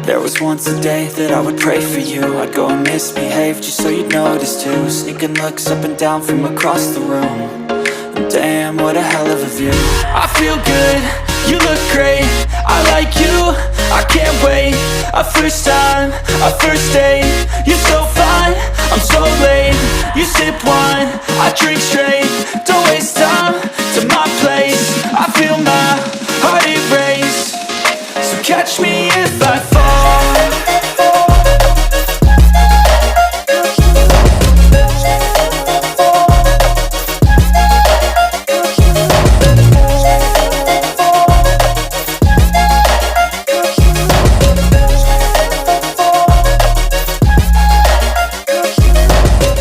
There was once a day that I would pray for you. I'd go and misbehave just so you'd notice too. Sneaking looks up and down from across the room. And damn, what a hell of a view. I feel good, you look great, I like you, I can't wait. A first time, a first date. You're so fine, I'm so late. You sip wine, I drink straight. Don't waste time to my place.